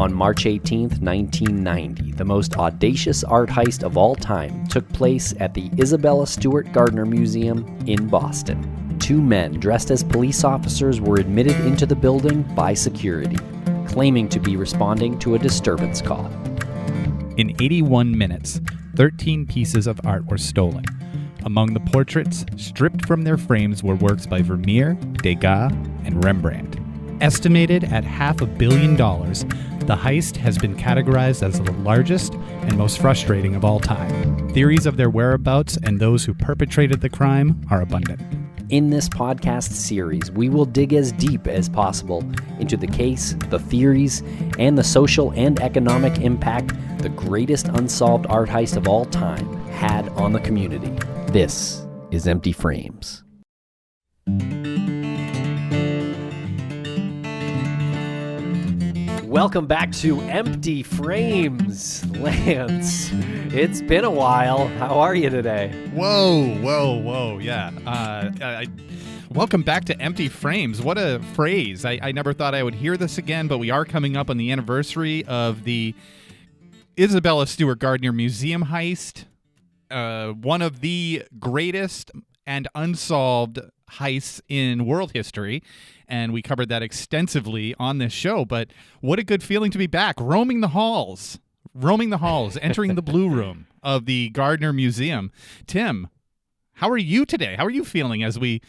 On March 18th, 1990, the most audacious art heist of all time took place at the Isabella Stewart Gardner Museum in Boston. Two men dressed as police officers were admitted into the building by security, claiming to be responding to a disturbance call. In 81 minutes, 13 pieces of art were stolen. Among the portraits, stripped from their frames, were works by Vermeer, Degas, and Rembrandt. Estimated at $500 million, the heist has been categorized as the largest and most frustrating of all time. Theories of their whereabouts and those who perpetrated the crime are abundant. In this podcast series, we will dig as deep as possible into the case, the theories, and the social and economic impact the greatest unsolved art heist of all time had on the community. This is Empty Frames. Welcome back to Empty Frames, Lance. It's been a while. How are you today? Whoa, yeah. Welcome back to Empty Frames. What a phrase. I never thought I would hear this again, but we are coming up on the anniversary of the Isabella Stewart Gardner Museum heist, one of the greatest and unsolved heists in world history, and we covered that extensively on this show. But what a good feeling to be back, roaming the halls, entering the Blue Room of the Gardner Museum. Tim, how are you today? How are you feeling as we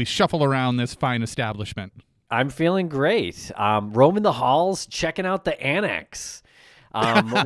shuffle around this fine establishment? I'm feeling great. Roaming the halls, checking out the annex. The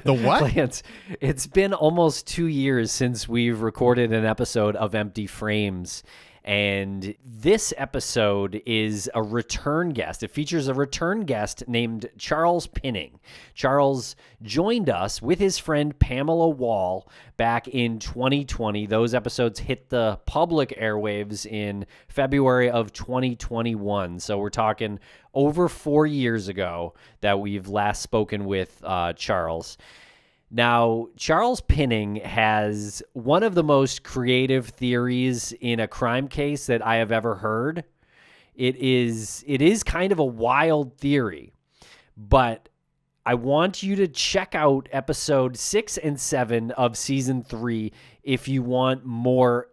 what? Lance, it's been almost 2 years since we've recorded an episode of Empty Frames, and this episode is a return guest. It features a return guest named Charles Pinning. Charles joined us with his friend Pamela Wall back in 2020. Those episodes hit the public airwaves in February of 2021. So we're talking over 4 years ago that we've last spoken with Charles. Now, Charles Pinning has one of the most creative theories in a crime case that I have ever heard. It is kind of a wild theory, but I want you to check out episode 6 and 7 of season 3 if you want more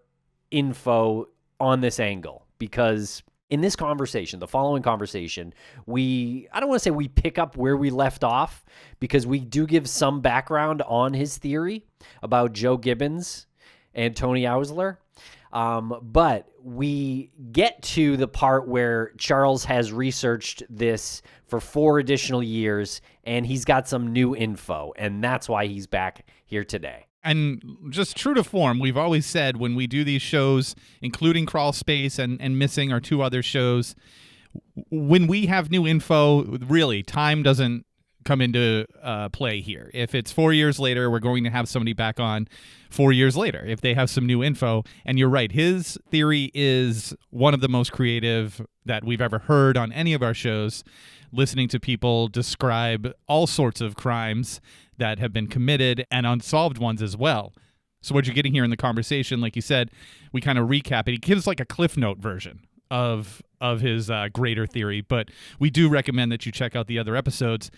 info on this angle, because in this conversation, the following conversation, I don't want to say we pick up where we left off, because we do give some background on his theory about Joe Gibbons and Tony Ausler. But we get to the part where Charles has researched this for 4 additional years, and he's got some new info, and that's why he's back here today. And just true to form, we've always said when we do these shows, including Crawlspace and missing our 2 other shows, when we have new info, really, time doesn't come into play here. If it's 4 years later, we're going to have somebody back on 4 years later if they have some new info. And you're right, his theory is one of the most creative that we've ever heard on any of our shows, listening to people describe all sorts of crimes that have been committed and unsolved ones as well. So what you're getting here in the conversation, like you said, we kind of recap it. He gives like a Cliff Note version of his greater theory, but we do recommend that you check out the other episodes.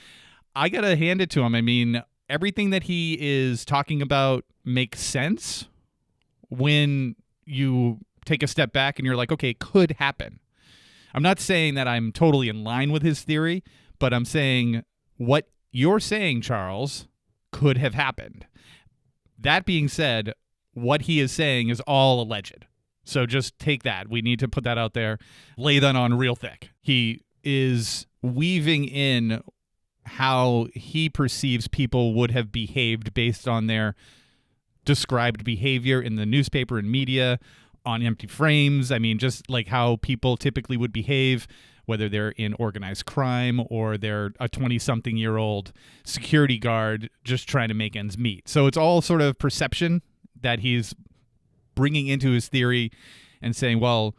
I got to hand it to him. I mean, everything that he is talking about makes sense when you take a step back and you're like, okay, it could happen. I'm not saying that I'm totally in line with his theory, but I'm saying what you're saying, Charles, could have happened. That being said, what he is saying is all alleged. So just take that. We need to put that out there, lay that on real thick. He is weaving in how he perceives people would have behaved based on their described behavior in the newspaper and media, on Empty Frames. I mean, just like how people typically would behave, whether they're in organized crime or they're a 20-something-year-old security guard just trying to make ends meet. So it's all sort of perception that he's bringing into his theory and saying, well,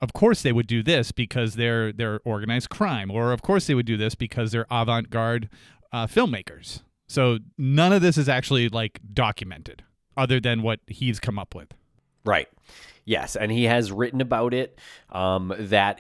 of course they would do this because they're organized crime, or of course they would do this because they're avant-garde filmmakers. So none of this is actually like documented other than what he's come up with. Right. Yes, and he has written about it. That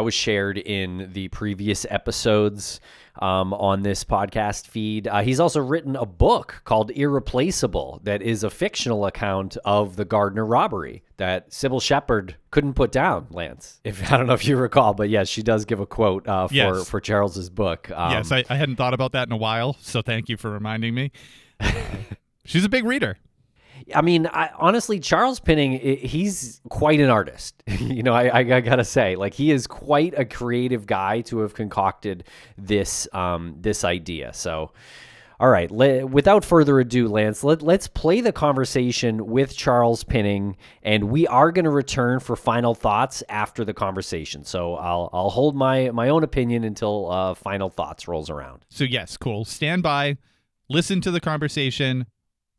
was shared in the previous episodes on this podcast feed. He's also written a book called Irreplaceable that is a fictional account of the Gardner robbery that Sybil Shepherd couldn't put down, Lance. I don't know if you recall, but yes, she does give a quote for Charles's book. Yes, I hadn't thought about that in a while, so thank you for reminding me. She's a big reader. I mean, honestly, Charles Pinning, he's quite an artist. I gotta say, like, he is quite a creative guy to have concocted this idea. So, all right, without further ado, Lance, let's play the conversation with Charles Pinning, and we are going to return for final thoughts after the conversation. So I'll hold my own opinion until final thoughts rolls around. So yes, cool. Stand by, listen to the conversation.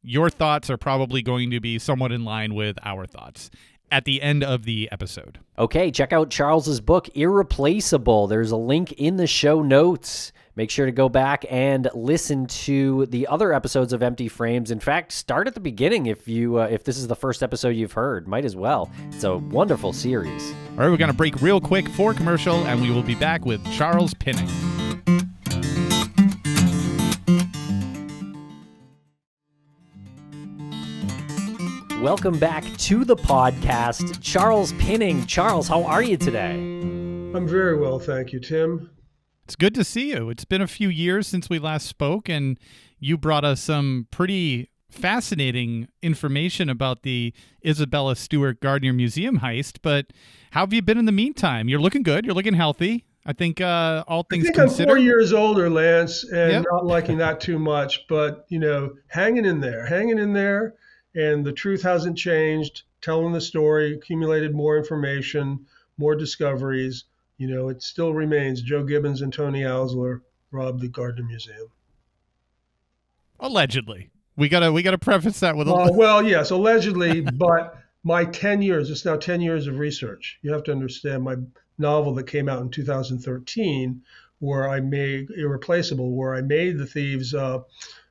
Your thoughts are probably going to be somewhat in line with our thoughts at the end of the episode. Okay, check out Charles's book, Irreplaceable. There's a link in the show notes. Make sure to go back and listen to the other episodes of Empty Frames. In fact, start at the beginning if this is the first episode you've heard. Might as well. It's a wonderful series. All right, we're going to break real quick for commercial, and we will be back with Charles Pinning. Welcome back to the podcast. Charles Pinning. Charles, how are you today? I'm very well, thank you, Tim. It's good to see you. It's been a few years since we last spoke, and you brought us some pretty fascinating information about the Isabella Stewart Gardner Museum heist. But how have you been in the meantime? You're looking good. You're looking healthy. I think all things considered. I'm 4 years older, Lance, and not liking that too much. But, hanging in there. And the truth hasn't changed, telling the story, accumulated more information, more discoveries. It still remains Joe Gibbons and Tony Alsler robbed the Gardner Museum. Allegedly. We gotta preface that with well, yes, allegedly, but my 10 years, it's now 10 years of research. You have to understand my novel that came out in 2013, where I made Irreplaceable, where I made the thieves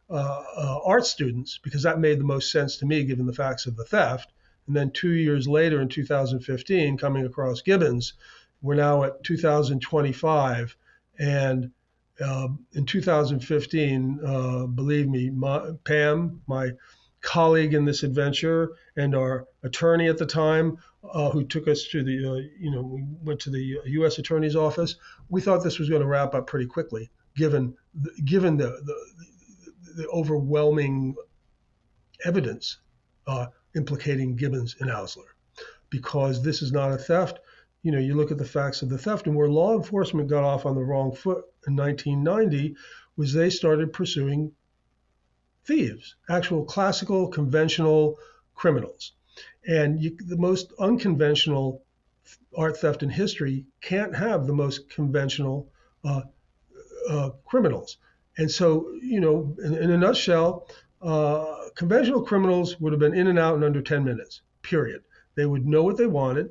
art students, because that made the most sense to me given the facts of the theft. And then 2 years later, in 2015, coming across Gibbons, we're now at 2025. And in 2015, believe me, Pam, my colleague in this adventure, and our attorney at the time, who took us to we went to the U.S. Attorney's Office. We thought this was going to wrap up pretty quickly, given the overwhelming evidence implicating Gibbons and Alsler, because this is not a theft. You look at the facts of the theft, and where law enforcement got off on the wrong foot in 1990 was they started pursuing thieves, actual classical, conventional criminals. And the most unconventional art theft in history can't have the most conventional criminals. And so, in a nutshell, conventional criminals would have been in and out in under 10 minutes, period. They would know what they wanted.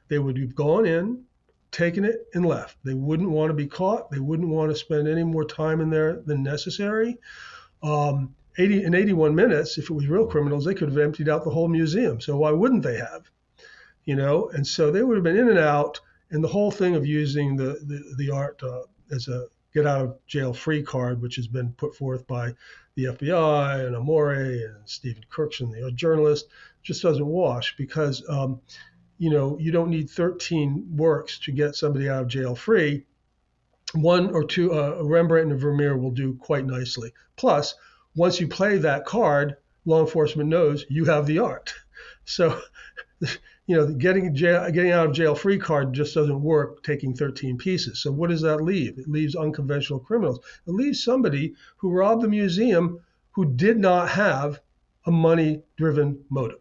They would have gone in, taken it, and left. They wouldn't want to be caught. They wouldn't want to spend any more time in there than necessary. In 81 minutes, if it was real criminals, they could have emptied out the whole museum. So why wouldn't they have? And so they would have been in and out. And the whole thing of using the art as a get out of jail free card, which has been put forth by the FBI and Amore and Stephen Kirkshin, the journalist, just doesn't wash, because you don't need 13 works to get somebody out of jail free. One or two, a Rembrandt and a Vermeer will do quite nicely. Plus, once you play that card, law enforcement knows you have the art. So, getting out of jail free card just doesn't work, taking 13 pieces. So what does that leave? It leaves unconventional criminals. It leaves somebody who robbed the museum who did not have a money-driven motive.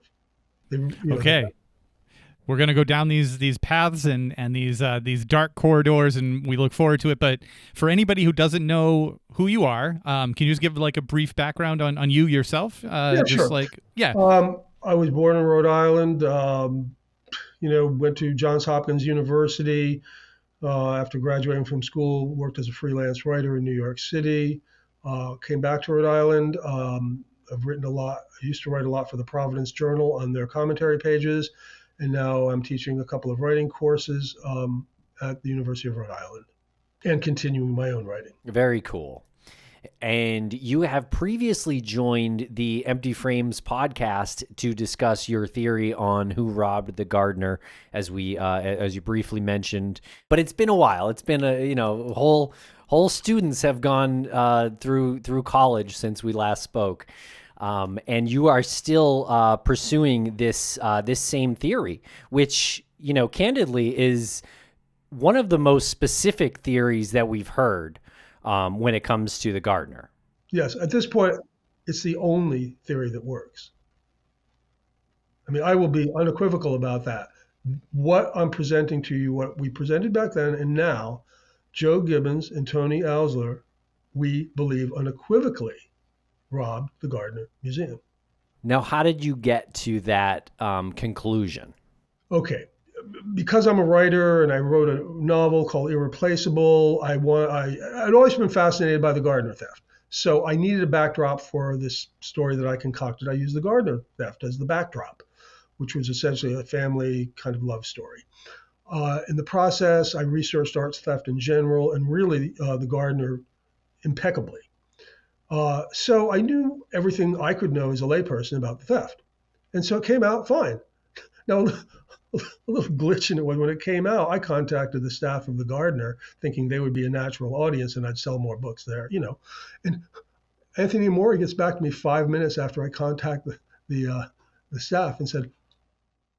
Okay. We're going to go down these paths and these dark corridors, and we look forward to it. But for anybody who doesn't know who you are, can you just give like a brief background on you yourself? Sure. I was born in Rhode Island, went to Johns Hopkins University. After graduating from school, worked as a freelance writer in New York City, came back to Rhode Island, I've written a lot. I used to write a lot for the Providence Journal on their commentary pages, and now I'm teaching a couple of writing courses at the University of Rhode Island and continuing my own writing. Very cool. And you have previously joined the Empty Frames podcast to discuss your theory on who robbed the Gardner, as you briefly mentioned. But it's been a while. It's been whole students have gone through college since we last spoke, and you are still pursuing this same theory, which candidly is one of the most specific theories that we've heard. When it comes to the Gardner. Yes, at this point, it's the only theory that works. I mean, I will be unequivocal about that. What I'm presenting to you, what we presented back then and now, Joe Gibbons and Tony Alsler, we believe unequivocally robbed the Gardner Museum. Now, how did you get to that conclusion? Okay. Because I'm a writer and I wrote a novel called Irreplaceable, I'd always been fascinated by the Gardner theft. So I needed a backdrop for this story that I concocted. I used the Gardner theft as the backdrop, which was essentially a family kind of love story. In the process, I researched arts theft in general and really the Gardner impeccably. So I knew everything I could know as a layperson about the theft. And so it came out fine. Now, a little glitch in it was when it came out, I contacted the staff of the Gardner thinking they would be a natural audience and I'd sell more books there, And Anthony Moore gets back to me 5 minutes after I contact the staff and said,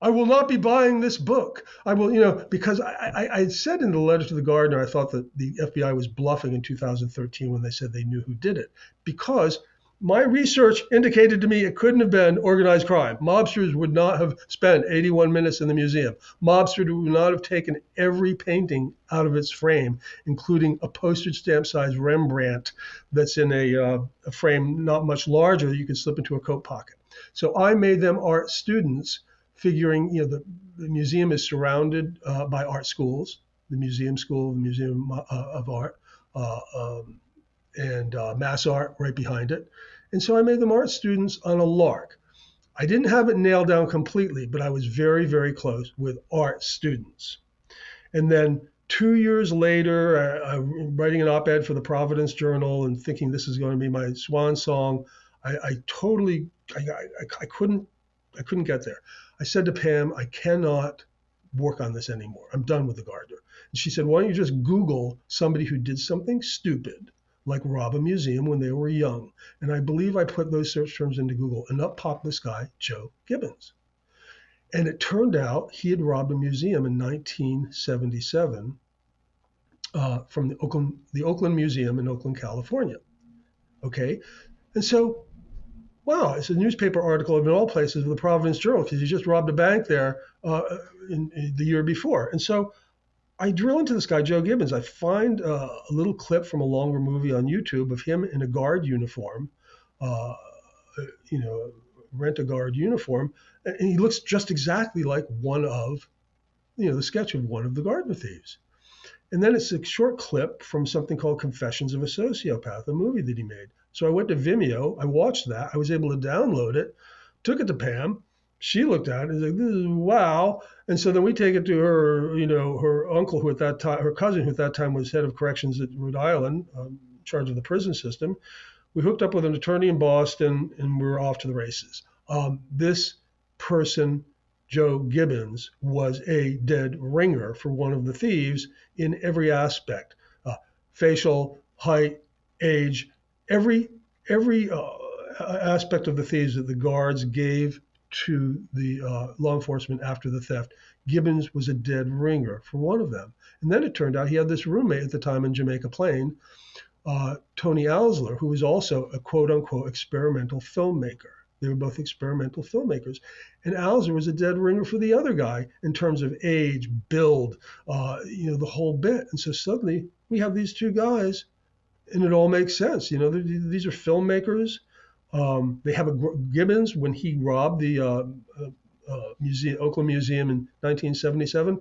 I will not be buying this book. I will, because I said in the letter to the Gardner, I thought that the FBI was bluffing in 2013 when they said they knew who did it, because my research indicated to me it couldn't have been organized crime. Mobsters would not have spent 81 minutes in the museum. Mobsters would not have taken every painting out of its frame, including a postage stamp size Rembrandt that's in a frame not much larger that you could slip into a coat pocket. So I made them art students, figuring the museum is surrounded by art schools, the Museum School, the Museum of Art, and Mass Art right behind it. And so I made them art students on a lark. I didn't have it nailed down completely, but I was very, very close with art students. And then 2 years later, I'm writing an op-ed for the Providence Journal and thinking this is going to be my swan song. I couldn't get there. I said to Pam, I cannot work on this anymore. I'm done with the Gardner. And she said, why don't you just Google somebody who did something stupid, like rob a museum when they were young. And I believe I put those search terms into Google, and up popped this guy, Joe Gibbons. And it turned out he had robbed a museum in 1977 from the Oakland Museum in Oakland, California. Okay, and so, wow, it's a newspaper article of all places of the Providence Journal because he just robbed a bank there in the year before. And so I drill into this guy, Joe Gibbons. I find a little clip from a longer movie on YouTube of him in a guard uniform, rent a guard uniform. And he looks just exactly like one of, the sketch of one of the Gardner thieves. And then it's a short clip from something called Confessions of a Sociopath, a movie that he made. So I went to Vimeo, I watched that, I was able to download it, took it to Pam. She looked at it and was like, this is wow. And so then we take it to her, her uncle, who at that time, her cousin, who at that time was head of corrections at Rhode Island, in charge of the prison system. We hooked up with an attorney in Boston and we were off to the races. This person, Joe Gibbons, was a dead ringer for one of the thieves in every aspect, facial, height, age, every aspect of the thieves that the guards gave to the law enforcement after the theft. Gibbons was a dead ringer for one of them. And then it turned out he had this roommate at the time in Jamaica Plain, Tony Alsler, who was also a quote unquote experimental filmmaker. They were both experimental filmmakers. And Alsler was a dead ringer for the other guy in terms of age, build, the whole bit. And so suddenly we have these two guys and it all makes sense. These are filmmakers. They have Gibbons, when he robbed the Oakland Museum in 1977,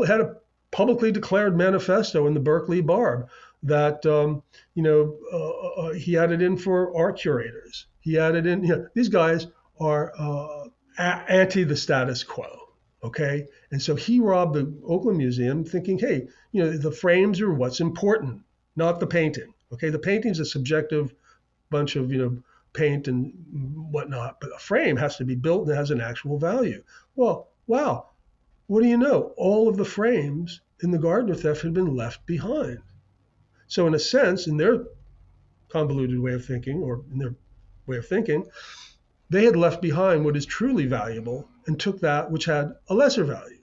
had a publicly declared manifesto in the Berkeley Barb that he had it in for art curators. He added in, these guys are anti the status quo. Okay. And so he robbed the Oakland Museum thinking, hey, the frames are what's important, not the painting. Okay. The painting's a subjective bunch of, paint and whatnot, but a frame has to be built and has an actual value. Well, wow. What do you know? All of the frames in the Gardner theft had been left behind. So in a sense, in their convoluted way of thinking, or in their way of thinking, they had left behind what is truly valuable and took that which had a lesser value.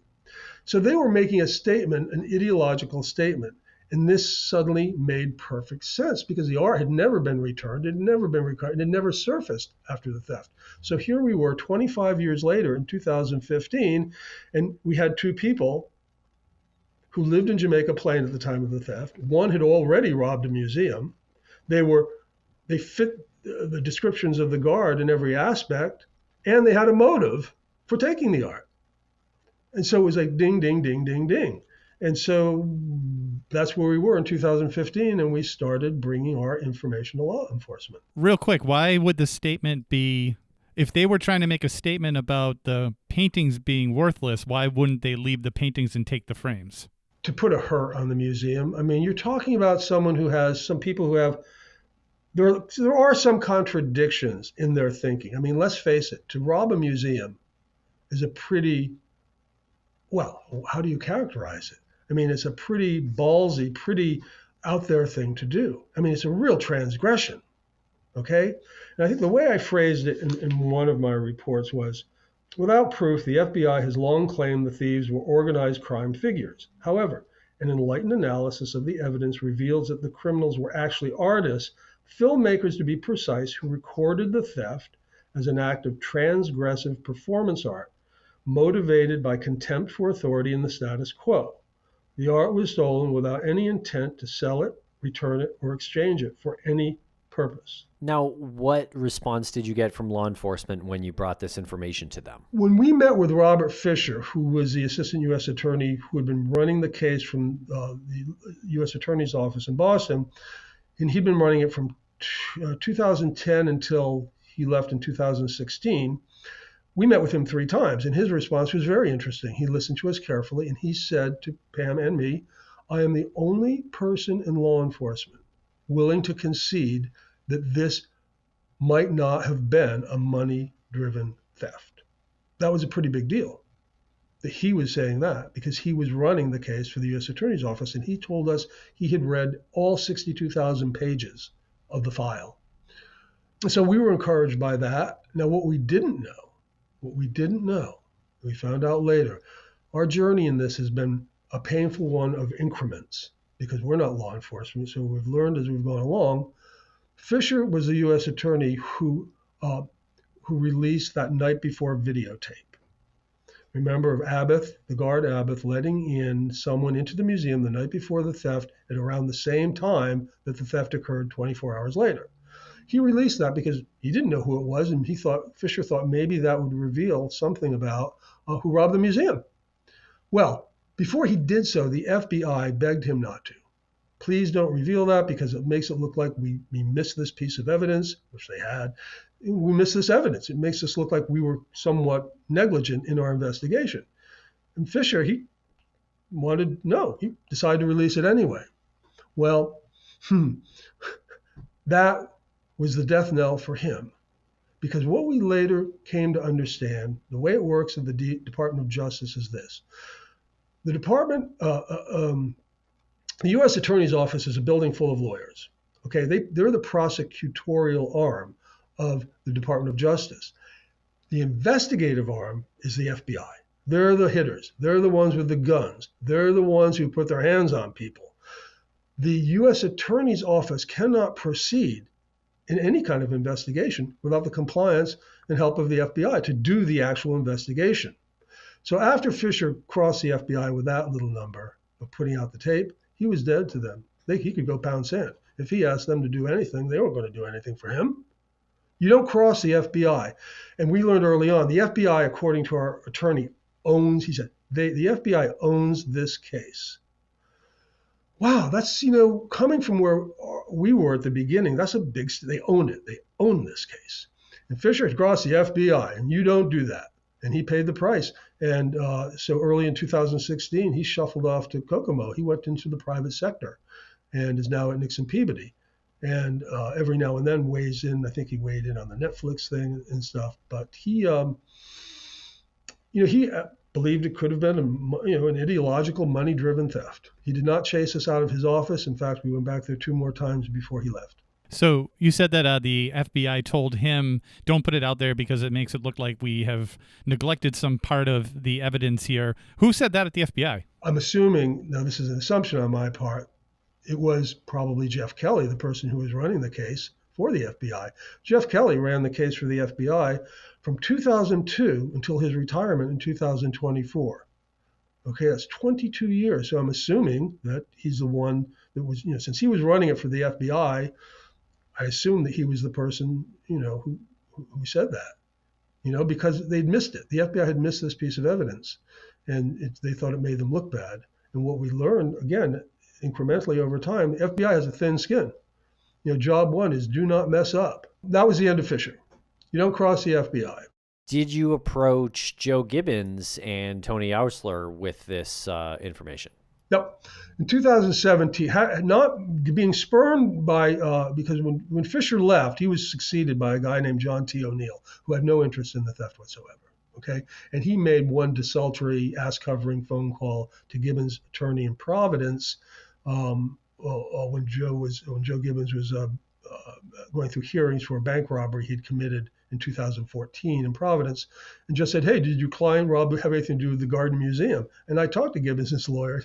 So they were making a statement, an ideological statement. And this suddenly made perfect sense because the art had never been returned. It had never been recovered. It had never surfaced after the theft. So here we were 25 years later in 2015, and we had two people who lived in Jamaica Plain at the time of the theft. One had already robbed a museum. They fit the descriptions of the guard in every aspect, and they had a motive for taking the art. And so it was like ding, ding, ding, ding, ding. And so that's where we were in 2015, and we started bringing our information to law enforcement. Real quick, why would the statement be, if they were trying to make a statement about the paintings being worthless, why wouldn't they leave the paintings and take the frames? To put a hurt on the museum. I mean, you're talking about someone who has, some people who have, there are some contradictions in their thinking. I mean, let's face it, to rob a museum is a pretty, well, how do you characterize it? I mean, it's a pretty ballsy, pretty out there thing to do. I mean, it's a real transgression, okay? And I think the way I phrased it in one of my reports was, without proof, the FBI has long claimed the thieves were organized crime figures. However, an enlightened analysis of the evidence reveals that the criminals were actually artists, filmmakers to be precise, who recorded the theft as an act of transgressive performance art, motivated by contempt for authority and the status quo. The art was stolen without any intent to sell it, return it, or exchange it for any purpose. Now, what response did you get from law enforcement when you brought this information to them? When we met with Robert Fisher, who was the assistant U.S. attorney who had been running the case from the U.S. Attorney's Office in Boston, and he'd been running it from 2010 until he left in 2016, we met with him 3 times, and his response was very interesting. He listened to us carefully, and he said to Pam and me, I am the only person in law enforcement willing to concede that this might not have been a money-driven theft. That was a pretty big deal that he was saying that, because he was running the case for the U.S. Attorney's Office, and he told us he had read all 62,000 pages of the file. So we were encouraged by that. Now, what we didn't know, we found out later, our journey in this has been a painful one of increments, because we're not law enforcement, so we've learned as we've gone along. Fisher was the U.S. attorney who released that night before videotape. Remember of Abbott, the guard Abbott, letting in someone into the museum the night before the theft at around the same time that the theft occurred 24 hours later. He released that because he didn't know who it was, and Fisher thought maybe that would reveal something about who robbed the museum. Well, before he did so, the FBI begged him not to. Please don't reveal that because it makes it look like we missed this piece of evidence, which they had. We missed this evidence. It makes us look like we were somewhat negligent in our investigation. And Fisher, he decided to release it anyway. Well, that was the death knell for him. Because what we later came to understand, the way it works in the Department of Justice is this. The department, the U.S. Attorney's Office is a building full of lawyers. Okay, they're the prosecutorial arm of the Department of Justice. The investigative arm is the FBI. They're the hitters. They're the ones with the guns. They're the ones who put their hands on people. The U.S. Attorney's Office cannot proceed in any kind of investigation without the compliance and help of the FBI to do the actual investigation. So after Fisher crossed the FBI with that little number of putting out the tape, he was dead to them. He could go pound sand. If he asked them to do anything, they weren't going to do anything for him. You don't cross the FBI. And we learned early on, the FBI, according to our attorney, owns, he said, the FBI owns this case. Wow, that's, coming from where we were at the beginning, that's a big, they own it. They own this case. And Fisher had crossed the FBI, and you don't do that. And he paid the price. And so early in 2016, he shuffled off to Kokomo. He went into the private sector and is now at Nixon Peabody. And every now and then weighs in. I think he weighed in on the Netflix thing and stuff. But he, he believed it could have been an ideological, money-driven theft. He did not chase us out of his office. In fact, we went back there 2 more times before he left. So you said that the FBI told him, don't put it out there because it makes it look like we have neglected some part of the evidence here. Who said that at the FBI? I'm assuming, now this is an assumption on my part, it was probably Jeff Kelly, the person who was running the case for the FBI. Jeff Kelly ran the case for the FBI from 2002 until his retirement in 2024. Okay, that's 22 years. So I'm assuming that he's the one that was, since he was running it for the FBI, I assume that he was the person, who said that, because they'd missed it. The FBI had missed this piece of evidence, and they thought it made them look bad. And what we learned, again, incrementally over time, the FBI has a thin skin. Job one is do not mess up. That was the end of Fisher. You don't cross the FBI. Did you approach Joe Gibbons and Tony Ausler with this information? Yep. In 2017, not being spurned by, because when Fisher left, he was succeeded by a guy named John T. O'Neill, who had no interest in the theft whatsoever. Okay. And he made one desultory ass-covering phone call to Gibbons' attorney in Providence when Joe Gibbons was going through hearings for a bank robbery he'd committed in 2014 in Providence, and just said, "Hey, did your client Rob have anything to do with the Gardner Museum?" And I talked to Gibbons' lawyer,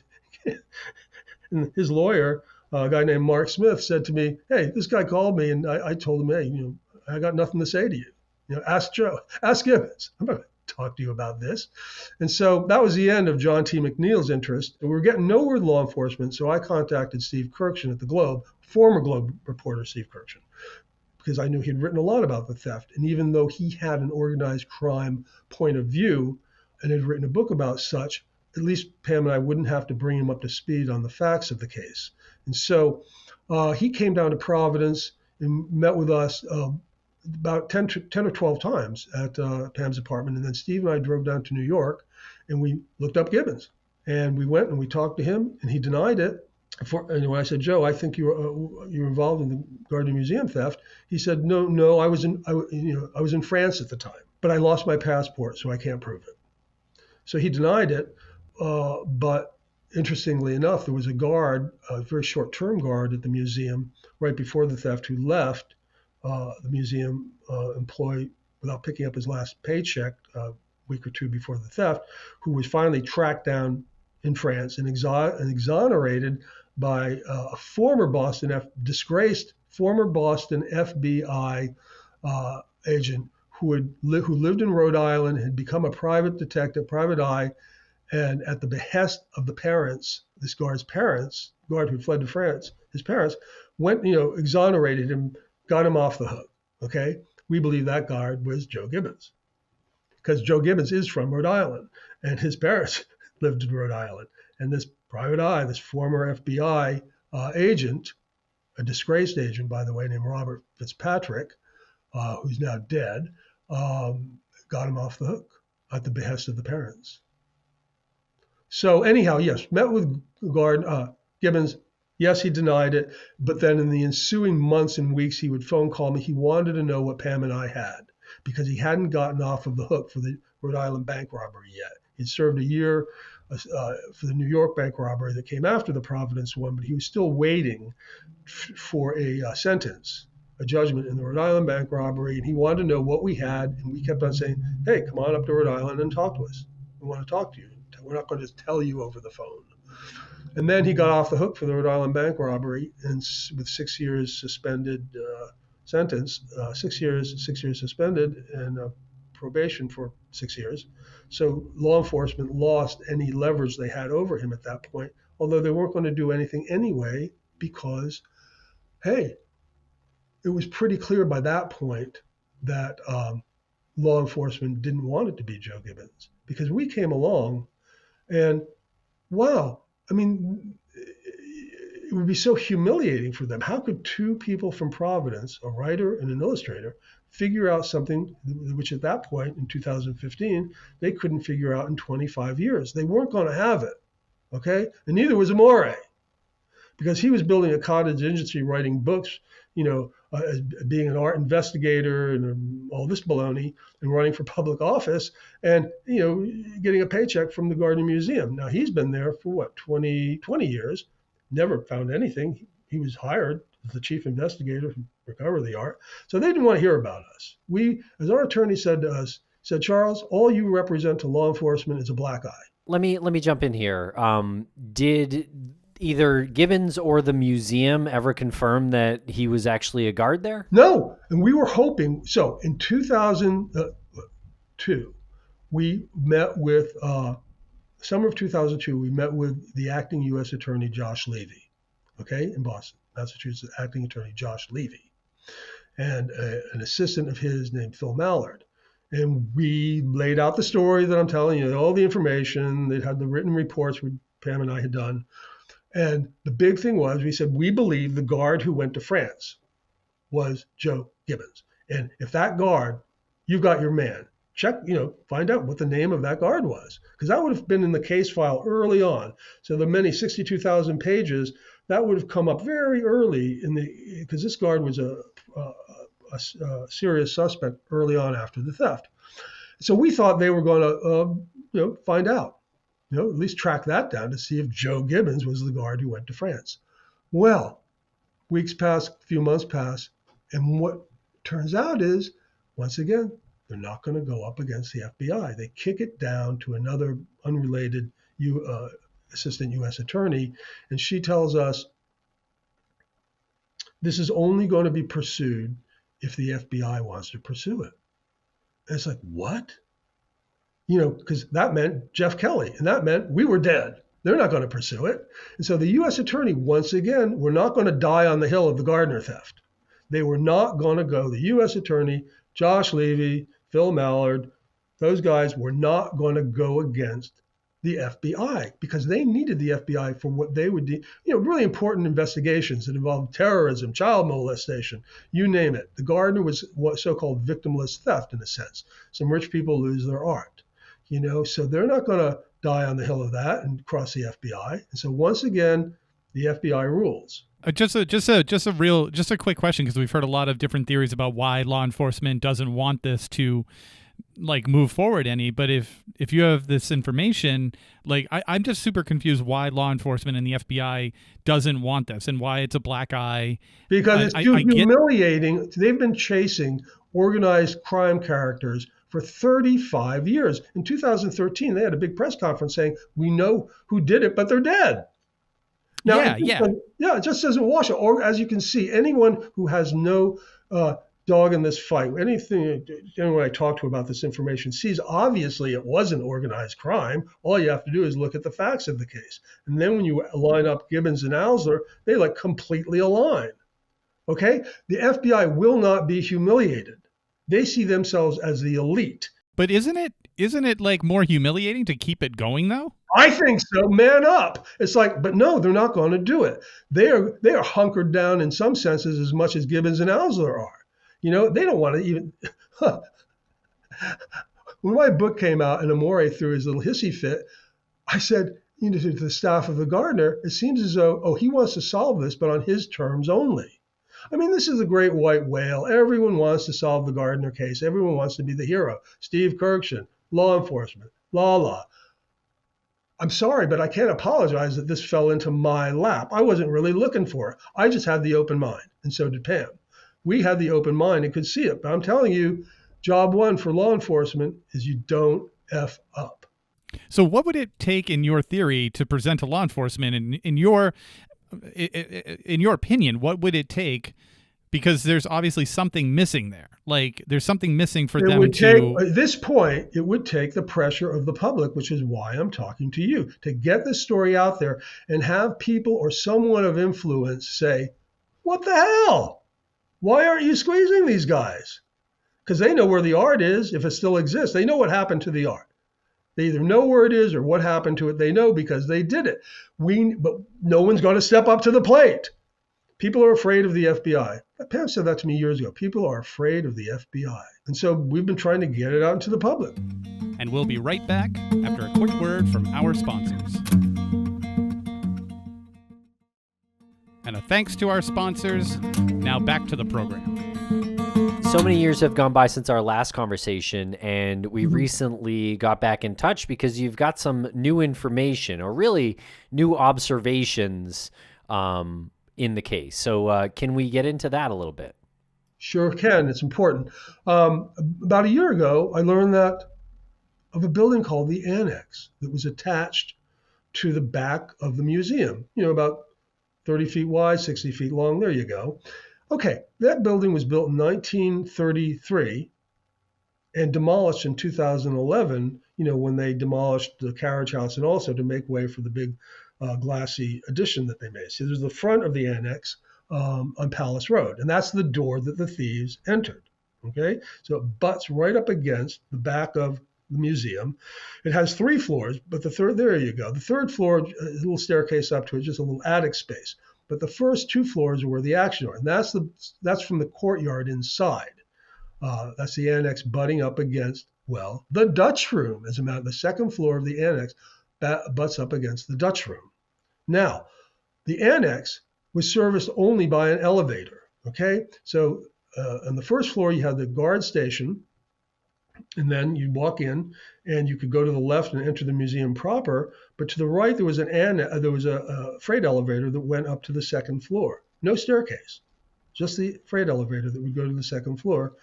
and his lawyer, a guy named Mark Smith, said to me, "Hey, this guy called me, and I told him, hey, I got nothing to say to you. Ask Gibbons. I'm not going to talk to you about this." And so that was the end of John T. McNeil's interest. And we were getting nowhere with law enforcement, so I contacted Steve Kirkshin at the Globe, former Globe reporter Steve Kirkshin, because I knew he'd written a lot about the theft. And even though he had an organized crime point of view and had written a book about such, at least Pam and I wouldn't have to bring him up to speed on the facts of the case. And so he came down to Providence and met with us about 10 or 12 times at Pam's apartment. And then Steve and I drove down to New York and we looked up Gibbons. And we went and we talked to him and he denied it. And when I said, "Joe, I think you're involved in the Gardner Museum theft," he said, "No, I was in France at the time, but I lost my passport, so I can't prove it." So he denied it. But interestingly enough, there was a guard, a very short-term guard at the museum right before the theft, who left the museum employee without picking up his last paycheck a week or 2 before the theft, who was finally tracked down in France and exonerated by a disgraced former Boston FBI agent who lived in Rhode Island, had become a private detective, private eye, and at the behest of the parents, this guard's parents, guard who fled to France, his parents went, exonerated him, got him off the hook. Okay, we believe that guard was Joe Gibbons, because Joe Gibbons is from Rhode Island, and his parents lived in Rhode Island. And this private eye, this former FBI agent, a disgraced agent, by the way, named Robert Fitzpatrick, who's now dead, got him off the hook at the behest of the parents. So anyhow, yes, met with Gibbons. Yes, he denied it. But then in the ensuing months and weeks, he would phone call me. He wanted to know what Pam and I had, because he hadn't gotten off of the hook for the Rhode Island bank robbery yet. He'd served a year for the New York bank robbery that came after the Providence one, but he was still waiting for a sentence, a judgment in the Rhode Island bank robbery, and he wanted to know what we had, and we kept on saying, "Hey, come on up to Rhode Island and talk to us. We want to talk to you. We're not going to tell you over the phone." And then he got off the hook for the Rhode Island bank robbery, and with 6 years suspended sentence, 6 years suspended, and probation for 6 years. So law enforcement lost any leverage they had over him at that point, although they weren't going to do anything anyway, because, hey, it was pretty clear by that point that law enforcement didn't want it to be Joe Gibbons, because we came along and, wow, I mean, it would be so humiliating for them. How could 2 people from Providence, a writer and an illustrator, figure out something which at that point in 2015, they couldn't figure out in 25 years. They weren't going to have it, okay? And neither was Amore, because he was building a cottage industry, writing books, as being an art investigator and all this baloney, and running for public office, and getting a paycheck from the Gardner Museum. Now he's been there for what, 20 years, never found anything. He was hired as the chief investigator to recover the art. So they didn't want to hear about us. We, as our attorney said to us, said, Charles, all you represent to law enforcement is a black eye. Let me jump in here. Did either Gibbons or the museum ever confirm that he was actually a guard there? No, and we were hoping. So in 2002, we met with, summer of 2002, we met with the acting U.S. Attorney, Josh Levy, okay, in Boston, Massachusetts, acting attorney Josh Levy, and an assistant of his named Phil Mallard. And we laid out the story that I'm telling you, all the information. They had the written reports Pam and I had done. And the big thing was, we said, we believe the guard who went to France was Joe Gibbons. And if that guard, you've got your man. Check, find out what the name of that guard was. Because that would have been in the case file early on. So the many 62,000 pages, that would have come up very early because this guard was a serious suspect early on after the theft. So we thought they were going to, find out. At least track that down to see if Joe Gibbons was the guard who went to France. Well, weeks pass, a few months pass, and what turns out is, once again, they're not going to go up against the FBI. They kick it down to another unrelated assistant U.S. attorney, and she tells us this is only going to be pursued if the FBI wants to pursue it. And it's like, what? Because that meant Jeff Kelly, and that meant we were dead. They're not going to pursue it. And so the U.S. attorney, once again, were not going to die on the hill of the Gardner theft. They were not going to go. The U.S. attorney, Josh Levy, Phil Mallard, those guys were not going to go against the FBI because they needed the FBI for what they would do, really important investigations that involved terrorism, child molestation, you name it. The Gardner was what so-called victimless theft in a sense. Some rich people lose their art. So they're not going to die on the hill of that and cross the FBI. And so once again, the FBI rules. Just a quick question, because we've heard a lot of different theories about why law enforcement doesn't want this to move forward any. But if you have this information, I'm just super confused why law enforcement and the FBI doesn't want this and why it's a black eye. Because it's humiliating. They've been chasing organized crime characters for 35 years. In 2013, they had a big press conference saying, we know who did it, but they're dead. Now, it just doesn't wash it. Or as you can see, anyone who has no dog in this fight, anyone I talk to about this information sees, obviously it wasn't organized crime. All you have to do is look at the facts of the case. And then when you line up Gibbons and Alsler, they completely align. Okay? The FBI will not be humiliated. They see themselves as the elite. But isn't it more humiliating to keep it going though? I think so. Man up. It's but no, they're not going to do it. They are hunkered down in some senses as much as Gibbons and Alsler are. They don't want to even. When my book came out and Amore threw his little hissy fit, I said, to the staff of the Gardner, it seems as though, he wants to solve this, but on his terms only. I mean, this is a great white whale. Everyone wants to solve the Gardner case. Everyone wants to be the hero. Steve Kirkshin, law enforcement, la. I'm sorry, but I can't apologize that this fell into my lap. I wasn't really looking for it. I just had the open mind, and so did Pam. We had the open mind and could see it. But I'm telling you, job one for law enforcement is you don't F up. So what would it take in your theory to present to law enforcement? And in your opinion, what would it take? Because there's obviously something missing there. There's something missing for them to... At this point, it would take the pressure of the public, which is why I'm talking to you, to get this story out there and have people or someone of influence say, what the hell? Why aren't you squeezing these guys? Because they know where the art is, if it still exists. They know what happened to the art. They either know where it is or what happened to it. They know because they did it. But no one's going to step up to the plate. People are afraid of the FBI. Pam said that to me years ago. People are afraid of the FBI. And so we've been trying to get it out into the public. And we'll be right back after a quick word from our sponsors. And a thanks to our sponsors. Now back to the program. So many years have gone by since our last conversation, and we recently got back in touch because you've got some new information, or really new observations in the case. So can we get into that a little bit? Sure can. It's important. About a year ago, I learned that of a building called the Annex that was attached to the back of the museum, about 30 feet wide, 60 feet long. There you go. Okay, that building was built in 1933 and demolished in 2011, when they demolished the carriage house and also to make way for the big glassy addition that they made. So there's the front of the Annex on Palace Road, and that's the door that the thieves entered. Okay, so it butts right up against the back of the museum. It has 3 floors, but there you go. The third floor, a little staircase up to it, just a little attic space. But the first 2 floors are where the action are, and that's from the courtyard inside. That's the Annex butting up against, the Dutch room. As a matter, the second floor of the Annex butts up against the Dutch room. Now, the Annex was serviced only by an elevator. Okay, so on the first floor you had the guard station, and then you walk in, and you could go to the left and enter the museum proper. But to the right, there was a freight elevator that went up to the second floor. No staircase, just the freight elevator that would go to the second floor.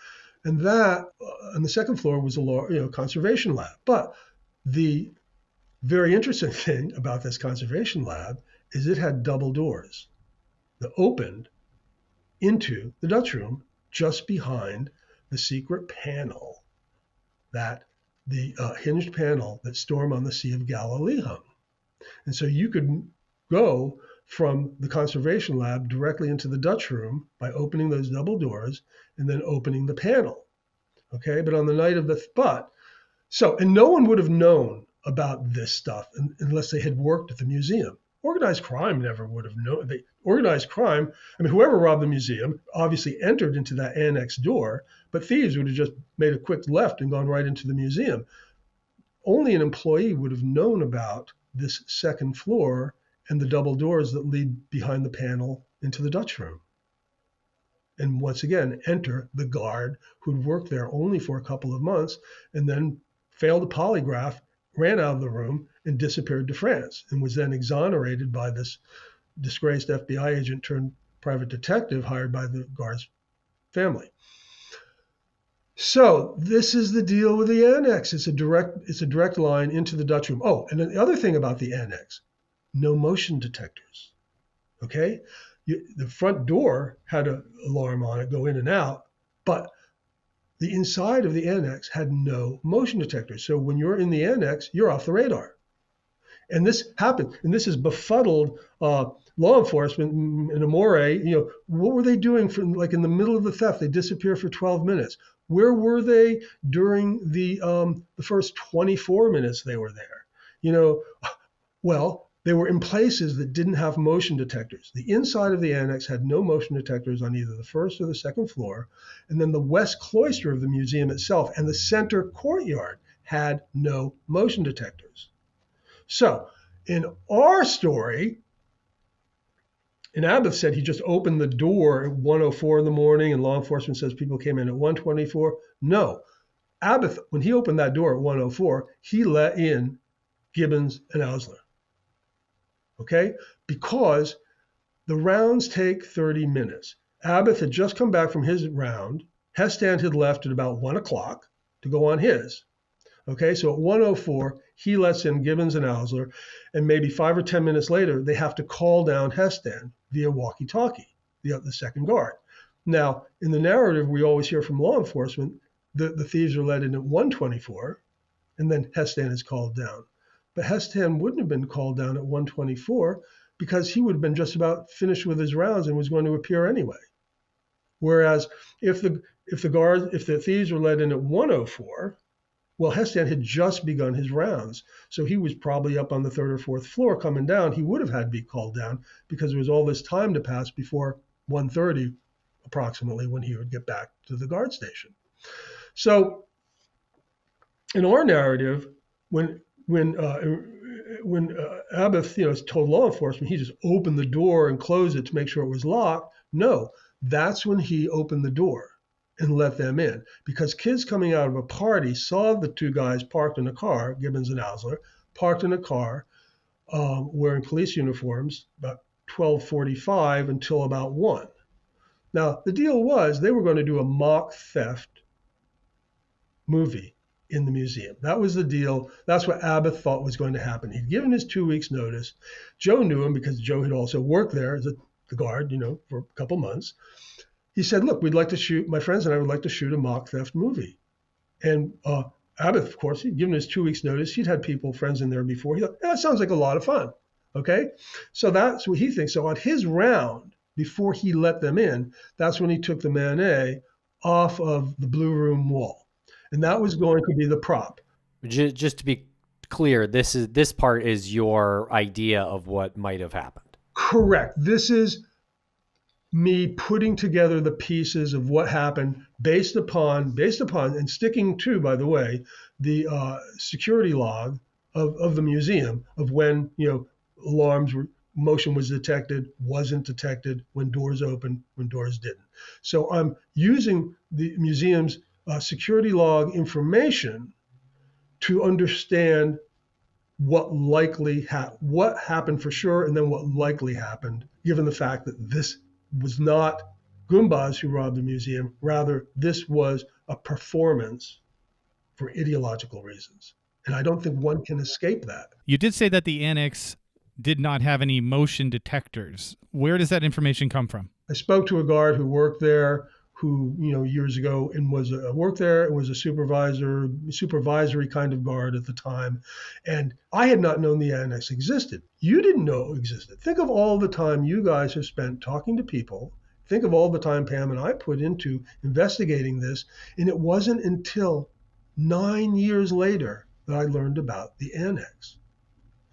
And that on the second floor was a conservation lab. But the very interesting thing about this conservation lab is it had double doors that opened into the Dutch room just behind the secret panel, that the hinged panel that Storm on the Sea of Galilee hung. And so you could go from the conservation lab directly into the Dutch room by opening those double doors and then opening the panel. Okay, but on the night of and no one would have known about this stuff unless they had worked at the museum. Organized crime never would have known. Organized crime, whoever robbed the museum obviously entered into that Annex door, but thieves would have just made a quick left and gone right into the museum. Only an employee would have known about this second floor and the double doors that lead behind the panel into the Dutch room. And once again, enter the guard who'd worked there only for a couple of months and then failed a polygraph, ran out of the room, and disappeared to France, and was then exonerated by this disgraced FBI agent turned private detective hired by the guard's family. So this is the deal with the Annex. It's a direct line into the Dutch room. Oh, and the other thing about the Annex, no motion detectors. Okay, the front door had an alarm on it, go in and out, but the inside of the Annex had no motion detectors. So when you're in the Annex, you're off the radar. And this happened, and this has befuddled law enforcement in Amore. What were they doing in the middle of the theft? They disappear for 12 minutes. Where were they during the first 24 minutes they were there? They were in places that didn't have motion detectors. The inside of the Annex had no motion detectors on either the first or the second floor. And then the west cloister of the museum itself and the center courtyard had no motion detectors. So in our story, and Abbott said he just opened the door at 1:04 in the morning, and law enforcement says people came in at 1:24. No, Abbott, when he opened that door at 1:04, he let in Gibbons and Osler. Okay, because the rounds take 30 minutes. Abbott had just come back from his round. Hestan had left at about 1 o'clock to go on his. Okay, so at 1:04, he lets in Gibbons and Osler, and maybe 5 or 10 minutes later, they have to call down Hestan via walkie-talkie, the second guard. Now, in the narrative, we always hear from law enforcement, the thieves are let in at 1:24, and then Hestan is called down. But Hestan wouldn't have been called down at 1:24 because he would have been just about finished with his rounds and was going to appear anyway. Whereas if the thieves were let in at 1:04, Hestan had just begun his rounds. So he was probably up on the 3rd or 4th floor coming down. He would have had to be called down because there was all this time to pass before 1:30 approximately when he would get back to the guard station. So in our narrative, when Abbott, told law enforcement he just opened the door and closed it to make sure it was locked, no, that's when he opened the door and let them in, because kids coming out of a party saw the two guys parked in a car, Gibbons and Osler, parked in a car, wearing police uniforms, about 12:45 until about 1. Now, the deal was they were going to do a mock theft movie in the museum. That was the deal. That's what Abbott thought was going to happen. He'd given his 2 weeks notice. Joe knew him because Joe had also worked there as the guard, for a couple months. He said, look, my friends and I would like to shoot a mock theft movie. And Abbott, of course, he'd given his 2 weeks notice. He'd had friends in there before. He thought, that sounds like a lot of fun. Okay. So that's what he thinks. So on his round, before he let them in, that's when he took the Manet off of the Blue Room wall. And that was going to be the prop. Just to be clear, this part is your idea of what might have happened. Correct. This is me putting together the pieces of what happened based upon and sticking to, by the way, the security log of the museum of when, motion was detected, wasn't detected, when doors opened, when doors didn't. So I'm using the museum's security log information to understand what happened for sure, and then what likely happened, given the fact that this was not Goombas who robbed the museum. Rather, this was a performance for ideological reasons. And I don't think one can escape that. You did say that the annex did not have any motion detectors. Where does that information come from? I spoke to a guard who worked there, who, years ago, and worked there and was a supervisory kind of guard at the time. And I had not known the annex existed. You didn't know it existed. Think of all the time you guys have spent talking to people. Think of all the time Pam and I put into investigating this. And it wasn't until 9 years later that I learned about the annex.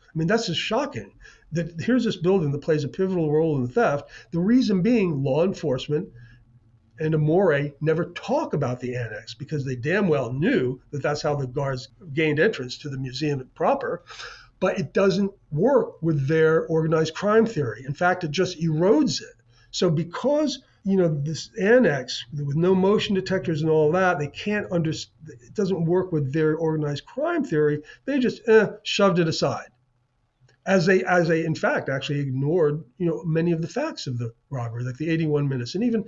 I mean, that's just shocking that here's this building that plays a pivotal role in the theft. The reason being law enforcement and Amore never talk about the annex because they damn well knew that that's how the guards gained entrance to the museum proper. But it doesn't work with their organized crime theory. In fact, it just erodes it. So because, this annex with no motion detectors and all that, they can't understand, it doesn't work with their organized crime theory. They just shoved it aside. As they in fact actually ignored many of the facts of the robbery, like the 81 minutes, and even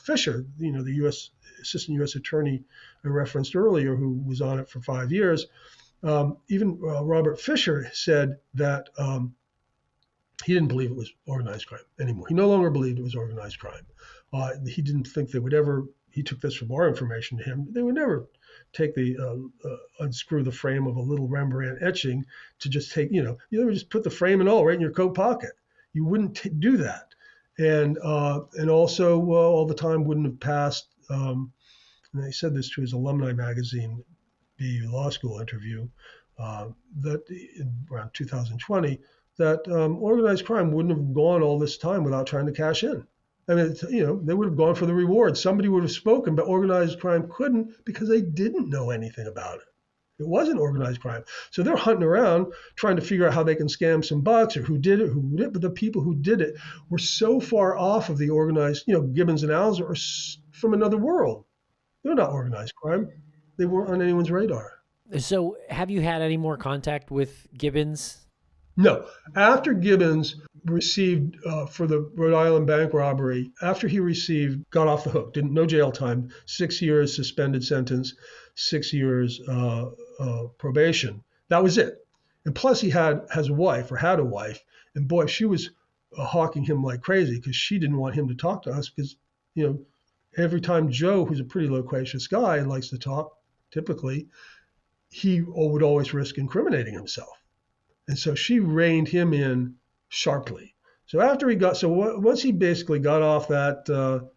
Fisher, the U.S. assistant U.S. attorney I referenced earlier, who was on it for 5 years. Even Robert Fisher said that he didn't believe it was organized crime anymore. He no longer believed it was organized crime. He didn't think they would ever. He took this from our information to him. They would never take unscrew the frame of a little Rembrandt etching to just take, you would just put the frame and all right in your coat pocket. You wouldn't do that. And also all the time wouldn't have passed, and he said this to his alumni magazine, BU Law School interview, that around 2020, that organized crime wouldn't have gone all this time without trying to cash in. I mean, they would have gone for the reward. Somebody would have spoken, but organized crime couldn't because they didn't know anything about it. It wasn't organized crime. So they're hunting around trying to figure out how they can scam some bucks or who did it. But the people who did it were so far off of the organized, Gibbons and Alzer are from another world. They're not organized crime. They weren't on anyone's radar. So have you had any more contact with Gibbons? No. After Gibbons received, for the Rhode Island bank robbery, after he got off the hook, no jail time, 6 years suspended sentence, 6 years probation. That was it. And plus he had a wife, and boy, she was hawking him like crazy because she didn't want him to talk to us because, every time Joe, who's a pretty loquacious guy, likes to talk, typically, he would always risk incriminating himself. And so she reined him in sharply. So once he basically got off the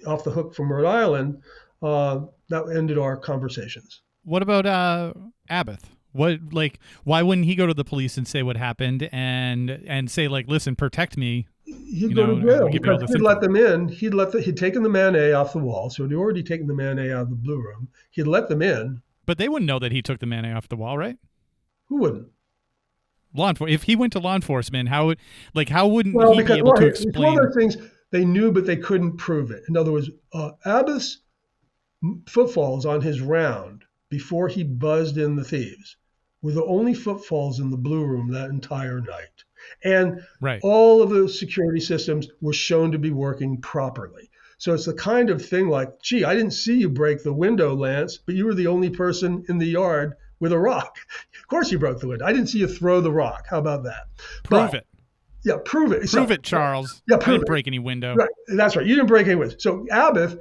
hook from Rhode Island, that ended our conversations. What about Abbott? Why wouldn't he go to the police and say what happened and say, like, listen, protect me? he'd go to jail give you all because this he'd info. let them in. He'd taken the man A off the wall, so he'd already taken the man A out of the blue room. He'd let them in. But they wouldn't know that he took the man off the wall, right? Who wouldn't? If he went to law enforcement, how wouldn't Well, he be because able to it's one explain? of those things they knew, but they couldn't prove it. In other words, Abbas' footfalls on his round before he buzzed in the thieves were the only footfalls in the blue room that entire night. And Right. all of the security systems were shown to be working properly. So it's the kind of thing like, gee, I didn't see you break the window, Lance, but you were the only person in the yard with a rock. Of course you broke the window. I didn't see you throw the rock. How about that? Prove it. Yeah, prove it. Prove it, Charles. Yeah, I prove didn't it. break any window. Right. That's right. You didn't break any windows. So Abbott,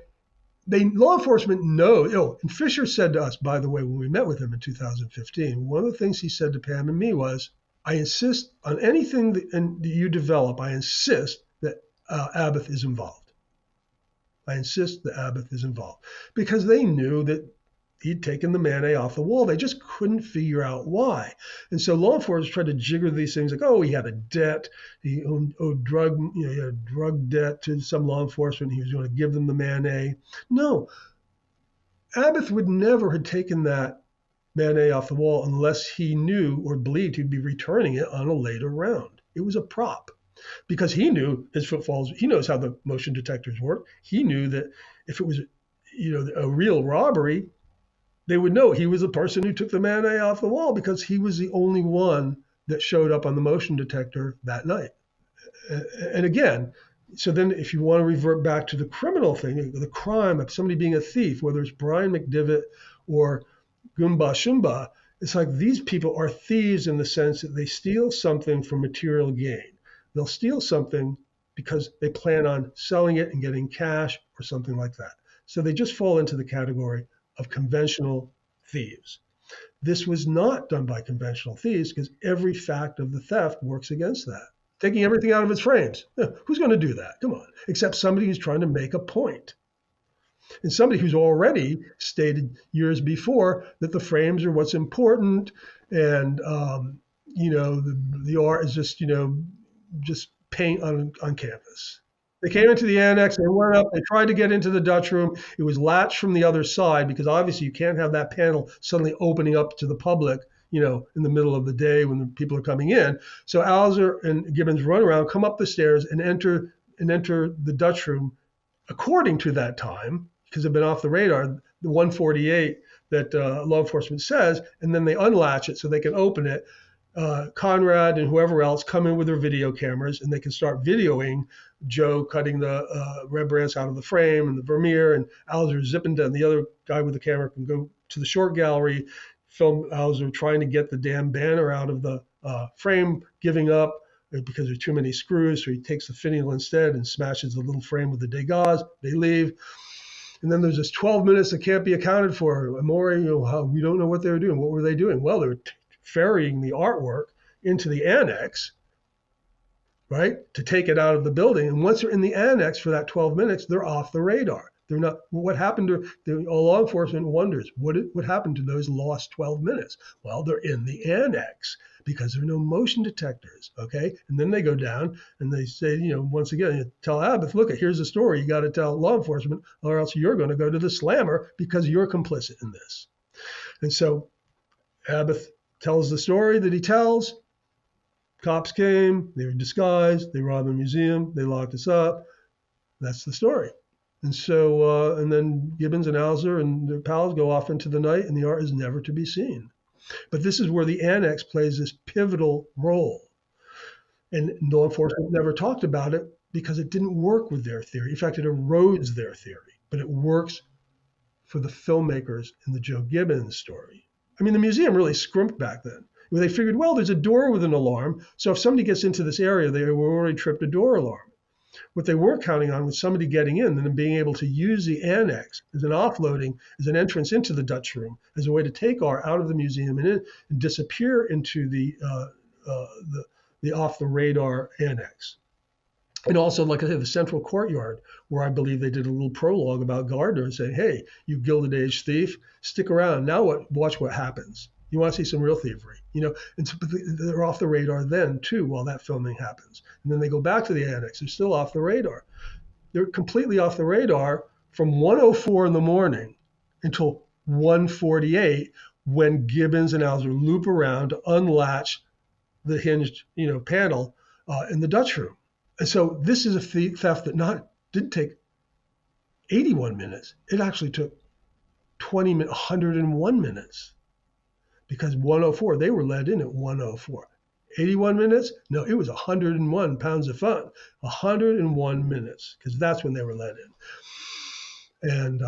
law enforcement knows. Oh, and Fisher said to us, by the way, when we met with him in 2015, one of the things he said to Pam and me was, I insist on anything that you develop, I insist that Abbott is involved. I insist that Abbott is involved. Because they knew that he'd taken the man A off the wall. They just couldn't figure out why. And so law enforcement tried to jigger these things like, oh, he had a debt. He owed drug, he had a drug debt to some law enforcement. He was going to give them the man A. No, Abbott would never have taken that man A off the wall unless he knew or believed he'd be returning it on a later round. It was a prop because he knew his footfalls. He knows how the motion detectors work. He knew that if it was, a real robbery, they would know he was the person who took the man A off the wall because he was the only one that showed up on the motion detector that night. And again, so then if you want to revert back to the criminal thing, the crime of somebody being a thief, whether it's Brian McDivitt or Goomba Shumba, it's like these people are thieves in the sense that they steal something for material gain. They'll steal something because they plan on selling it and getting cash or something like that. So they just fall into the category of conventional thieves. This was not done by conventional thieves because every fact of the theft works against that. Taking everything out of its frames. Who's going to do that? Come on. Except somebody who's trying to make a point. And somebody who's already stated years before that the frames are what's important and, the art is just paint on canvas. They came into the annex, they went up, they tried to get into the Dutch room. It was latched from the other side because obviously you can't have that panel suddenly opening up to the public, in the middle of the day when the people are coming in. So Alzer and Gibbons run around, come up the stairs and enter the Dutch room according to that time, because they've been off the radar, the 148 that law enforcement says, and then they unlatch it so they can open it. Conrad and whoever else come in with their video cameras and they can start videoing Joe cutting the Rembrandts out of the frame and the Vermeer, and Alzer zipping down. The other guy with the camera can go to the short gallery, film Alzer trying to get the damn banner out of the frame, giving up because there's too many screws. So he takes the finial instead and smashes the little frame with the Degas. They leave. And then there's this 12 minutes that can't be accounted for. Amore, we don't know what they were doing. What were they doing? Well, they were ferrying the artwork into the annex, right, to take it out of the building. And once they're in the annex for that 12 minutes, they're off the radar. They're not. What happened to law enforcement wonders what happened to those lost 12 minutes? Well, they're in the annex because there are no motion detectors. Okay, and then they go down and they say, once again, tell Abbott, look, here's the story. You got to tell law enforcement, or else you're going to go to the slammer because you're complicit in this. And so Abbott tells the story that he tells. Cops came, they were disguised, they robbed the museum, they locked us up. That's the story. And so, and then Gibbons and Alzer and their pals go off into the night, and the art is never to be seen. But this is where the annex plays this pivotal role. And law enforcement never talked about it because it didn't work with their theory. In fact, it erodes their theory, but it works for the filmmakers in the Joe Gibbons story. I mean, the museum really scrimped back then. They figured, well, there's a door with an alarm. So if somebody gets into this area, they were already tripped a door alarm. What they weren't counting on was somebody getting in and then being able to use the annex as an offloading, as an entrance into the Dutch room, as a way to take art out of the museum and disappear into the off the radar annex. And also, like I said, the central courtyard, where I believe they did a little prologue about Gardner saying, hey, you Gilded Age thief, stick around. Now watch what happens. You want to see some real thievery, and so, but they're off the radar then too while that filming happens. And then they go back to the annex. They're still off the radar. They're completely off the radar from 1:04 in the morning until 1:48 when Gibbons and Alzer loop around to unlatch the hinged, panel in the Dutch room. And so this is a theft that didn't take 81 minutes. It actually took 101 minutes, because 1:04, they were let in at 1:04. 81 minutes? No, it was 101 pounds of fun. 101 minutes, because that's when they were let in. And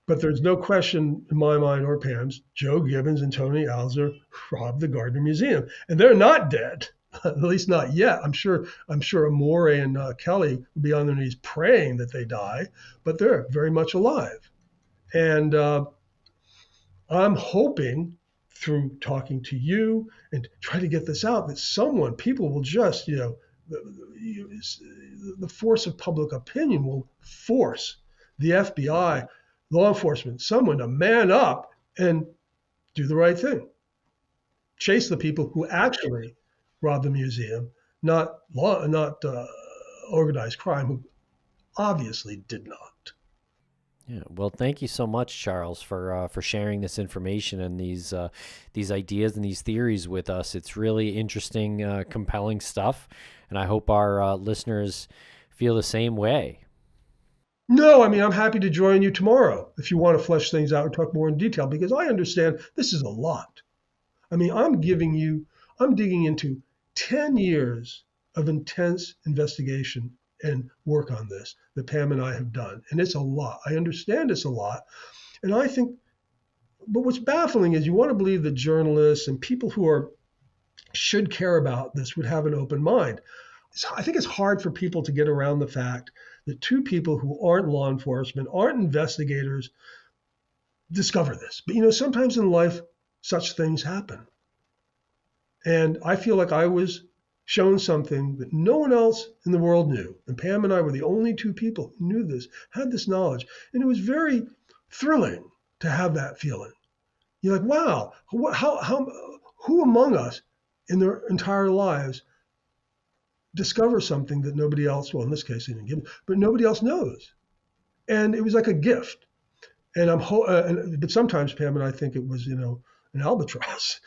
but there's no question in my mind or Pam's, Joe Gibbons and Tony Alzer robbed the Gardner Museum, and they're not dead. At least not yet. I'm sure Amore and Kelly would be on their knees praying that they die, but they're very much alive. And I'm hoping, through talking to you and try to get this out, that people will just, the force of public opinion will force the FBI, law enforcement, someone to man up and do the right thing. Chase the people who actually robbed the museum, not organized crime, who obviously did not. Yeah, well, thank you so much, Charles, for sharing this information and these ideas and these theories with us. It's really interesting, compelling stuff, and I hope our listeners feel the same way. No, I mean, I'm happy to join you tomorrow if you want to flesh things out and talk more in detail, because I understand this is a lot. I mean, I'm digging into 10 years of intense investigation and work on this that Pam and I have done. And it's a lot. I understand it's a lot. And I think, but what's baffling is you want to believe that journalists and people who should care about this would have an open mind. I think it's hard for people to get around the fact that two people who aren't law enforcement, aren't investigators, discover this. But sometimes in life, such things happen. And I feel like I was shown something that no one else in the world knew. And Pam and I were the only two people who knew this, had this knowledge. And it was very thrilling to have that feeling. You're like, wow, who among us in their entire lives discover something that nobody else, well, in this case, but nobody else knows. And it was like a gift. And but sometimes Pam and I think it was, an albatross,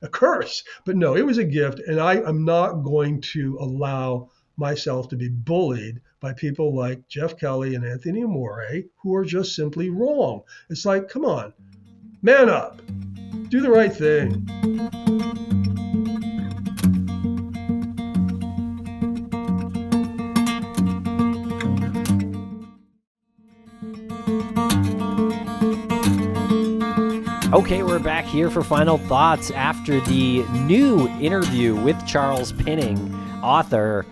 a curse. But no, it was a gift. And I am not going to allow myself to be bullied by people like Jeff Kelly and Anthony Amore, who are just simply wrong. It's like, come on, man up, do the right thing. Okay, we're back here for final thoughts after the new interview with Charles Pinning, author,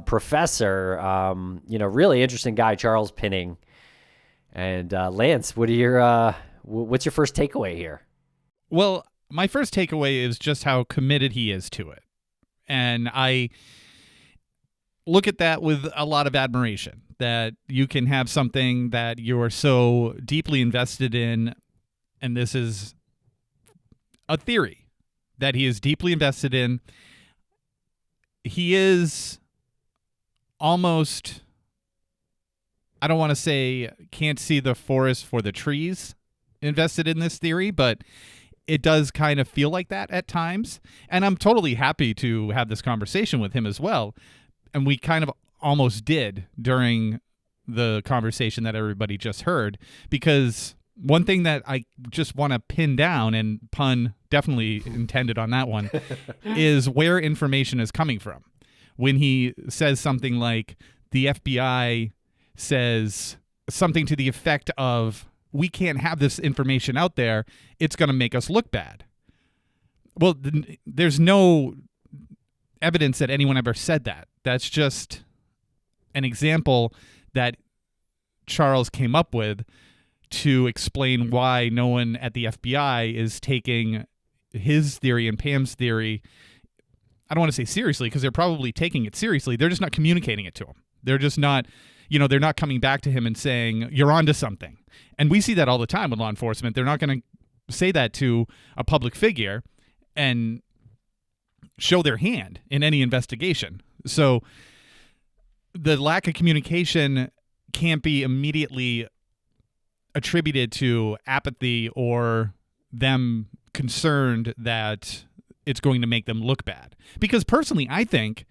professor, really interesting guy, Charles Pinning. And Lance, what's your first takeaway here? Well, my first takeaway is just how committed he is to it. And I look at that with a lot of admiration, that you can have something that you're so deeply invested in. And this is a theory that he is deeply invested in. He is almost, I don't want to say can't see the forest for the trees invested in this theory, but it does kind of feel like that at times. And I'm totally happy to have this conversation with him as well. And we kind of almost did during the conversation that everybody just heard, because one thing that I just want to pin down, and pun definitely intended on that one, is where information is coming from. When he says something like, the FBI says something to the effect of, we can't have this information out there, it's going to make us look bad. Well, there's no evidence that anyone ever said that. That's just an example that Charles came up with to explain why no one at the FBI is taking his theory and Pam's theory, I don't want to say seriously, because they're probably taking it seriously. They're just not communicating it to him. They're just not, they're not coming back to him and saying, you're onto something. And we see that all the time with law enforcement. They're not going to say that to a public figure and show their hand in any investigation. So the lack of communication can't be immediately attributed to apathy or them concerned that it's going to make them look bad. Because personally, I think,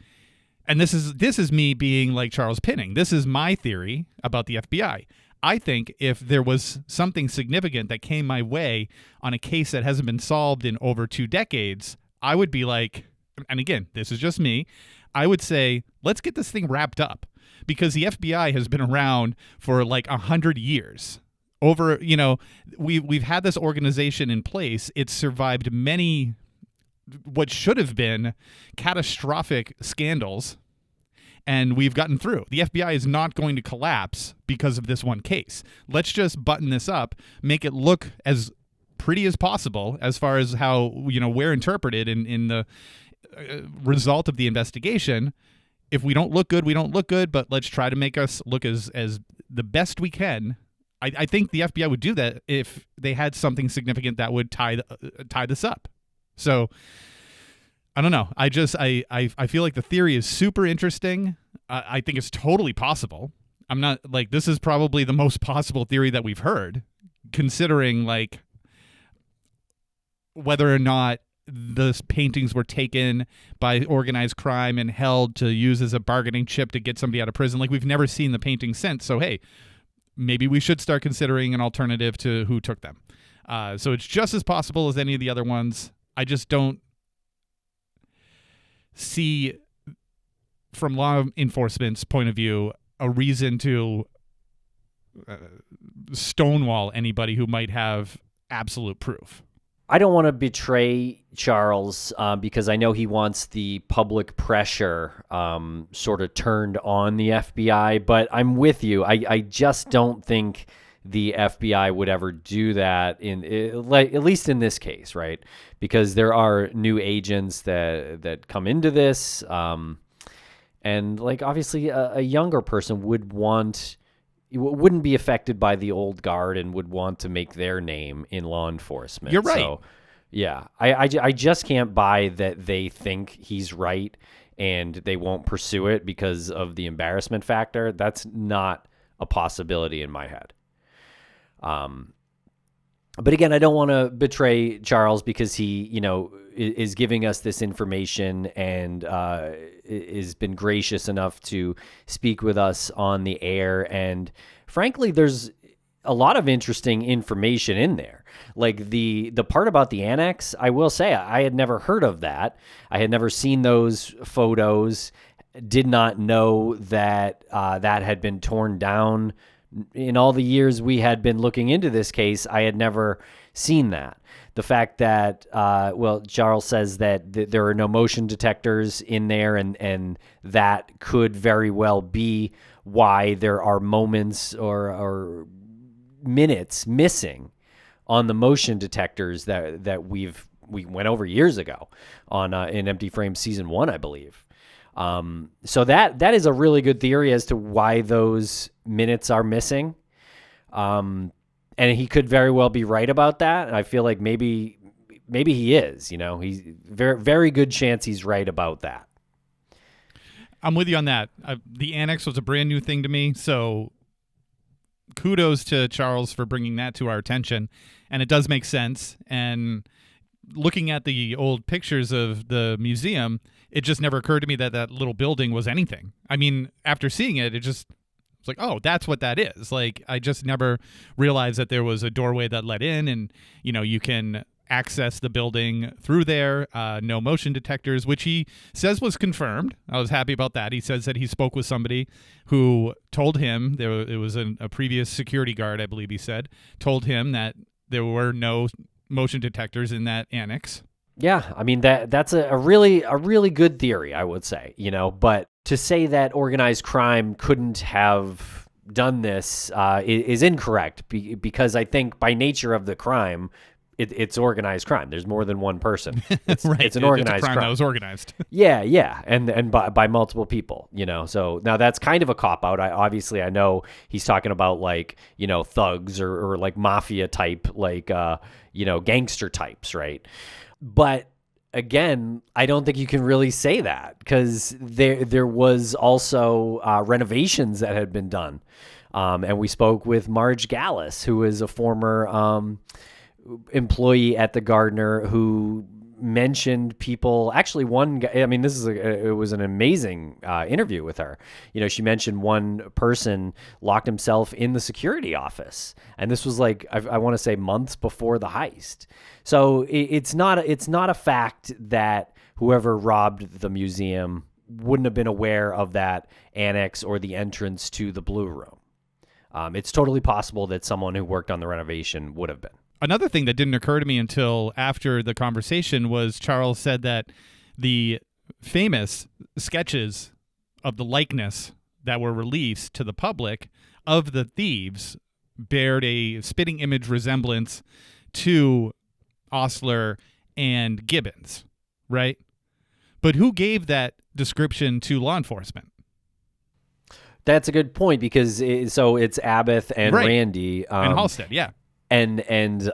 and this is me being like Charles Pinning, this is my theory about the FBI. I think if there was something significant that came my way on a case that hasn't been solved in over 2 decades, I would be like, and again, this is just me, I would say, let's get this thing wrapped up, because the FBI has been around for like 100 years. Over, we've had this organization in place. It's survived many what should have been catastrophic scandals, and we've gotten through. The FBI is not going to collapse because of this one case. Let's just button this up, make it look as pretty as possible as far as how we're interpreted in the result of the investigation. If we don't look good, we don't look good, but let's try to make us look as the best we can. I think the FBI would do that if they had something significant that would tie this up. So I don't know. I feel like the theory is super interesting. I think it's totally possible. I'm not like, this is probably the most possible theory that we've heard, considering like whether or not the paintings were taken by organized crime and held to use as a bargaining chip to get somebody out of prison. Like, we've never seen the paintings since. So, hey, maybe we should start considering an alternative to who took them. So it's just as possible as any of the other ones. I just don't see, from law enforcement's point of view, a reason to stonewall anybody who might have absolute proof. I don't want to betray Charles because I know he wants the public pressure sort of turned on the FBI, but I'm with you. I just don't think the FBI would ever do that at least in this case, right? Because there are new agents that come into this, and like obviously a younger person wouldn't be affected by the old guard and would want to make their name in law enforcement. You're right. So, yeah, I just can't buy that they think he's right and they won't pursue it because of the embarrassment factor. That's not a possibility in my head. But again, I don't want to betray Charles because he, is giving us this information and has been gracious enough to speak with us on the air. And frankly, there's a lot of interesting information in there. Like the part about the annex, I will say I had never heard of that. I had never seen those photos, did not know that that had been torn down. In all the years we had been looking into this case, I had never seen that. The fact that, Charles says that there are no motion detectors in there, and that could very well be why there are moments or minutes missing on the motion detectors that we went over years ago on in Empty Frame Season 1, I believe. So that is a really good theory as to why those minutes are missing. And he could very well be right about that. And I feel like maybe he is, he's very, very good chance he's right about that. I'm with you on that. The annex was a brand new thing to me. So kudos to Charles for bringing that to our attention. And it does make sense. And looking at the old pictures of the museum, it just never occurred to me that little building was anything. I mean, after seeing it, it's like, oh, that's what that is. Like, I just never realized that there was a doorway that led in, and, you can access the building through there. No motion detectors, which he says was confirmed. I was happy about that. He says that he spoke with somebody who told him, it was a previous security guard, I believe he said, told him that there were no motion detectors in that annex. Yeah, I mean that's a really good theory, I would say, but to say that organized crime couldn't have done this is incorrect because I think by nature of the crime, it's organized crime. There's more than one person. It's, Right. it's an organized it's a crime that was organized. Yeah, and by multiple people, So now that's kind of a cop out. I know he's talking about like thugs or like mafia type, like gangster types, right? But again, I don't think you can really say that because there was also renovations that had been done, and we spoke with Marge Gallus, who is a former employee at the Gardner, who mentioned people. Actually, one guy. I mean, it was an amazing interview with her. She mentioned one person locked himself in the security office, and this was like I want to say months before the heist. So it's not a fact that whoever robbed the museum wouldn't have been aware of that annex or the entrance to the Blue Room. It's totally possible that someone who worked on the renovation would have been. Another thing that didn't occur to me until after the conversation was Charles said that the famous sketches of the likeness that were released to the public of the thieves bared a spitting image resemblance to Osler and Gibbons, right? But who gave that description to law enforcement? That's a good point because it's Abbott and Right. Randy And Halstead, yeah. And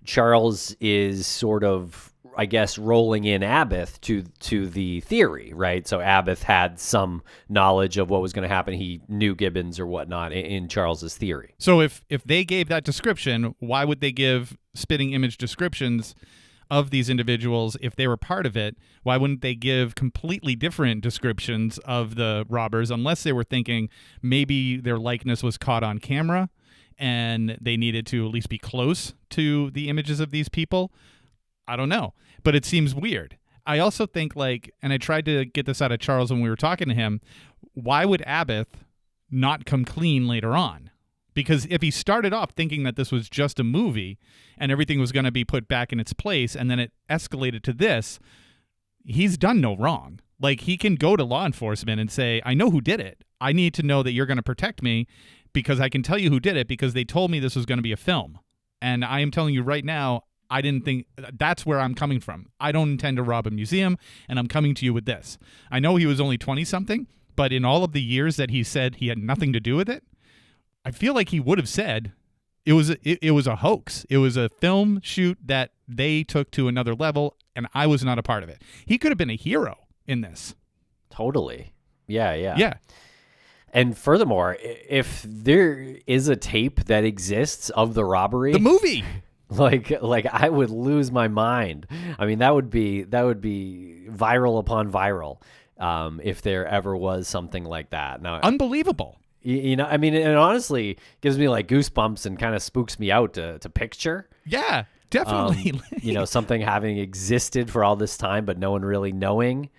Charles is sort of, I guess, rolling in Abbott to the theory, right? So Abbott had some knowledge of what was going to happen. He knew Gibbons or whatnot in Charles's theory. So if they gave that description, why would they give spitting image descriptions of these individuals if they were part of it? Why wouldn't they give completely different descriptions of the robbers unless they were thinking maybe their likeness was caught on camera and they needed to at least be close to the images of these people? I don't know, but it seems weird. I also think and I tried to get this out of Charles when we were talking to him, why would Abbott not come clean later on? Because if he started off thinking that this was just a movie and everything was going to be put back in its place and then it escalated to this, he's done no wrong. He can go to law enforcement and say, I know who did it. I need to know that you're going to protect me because I can tell you who did it because they told me this was going to be a film. And I am telling you right now, I didn't think that's where I'm coming from. I don't intend to rob a museum, and I'm coming to you with this. I know he was only 20-something, but in all of the years that he said he had nothing to do with it, I feel like he would have said it was a hoax. It was a film shoot that they took to another level, and I was not a part of it. He could have been a hero in this. Totally. Yeah. Yeah. And furthermore, if there is a tape that exists of the robbery, The movie. like I would lose my mind. I mean, that would be viral upon viral, if there ever was something like that. Now, Unbelievable. I mean, it honestly gives me like goosebumps and kind of spooks me out to picture. Yeah, definitely. Something having existed for all this time, but no one really knowing.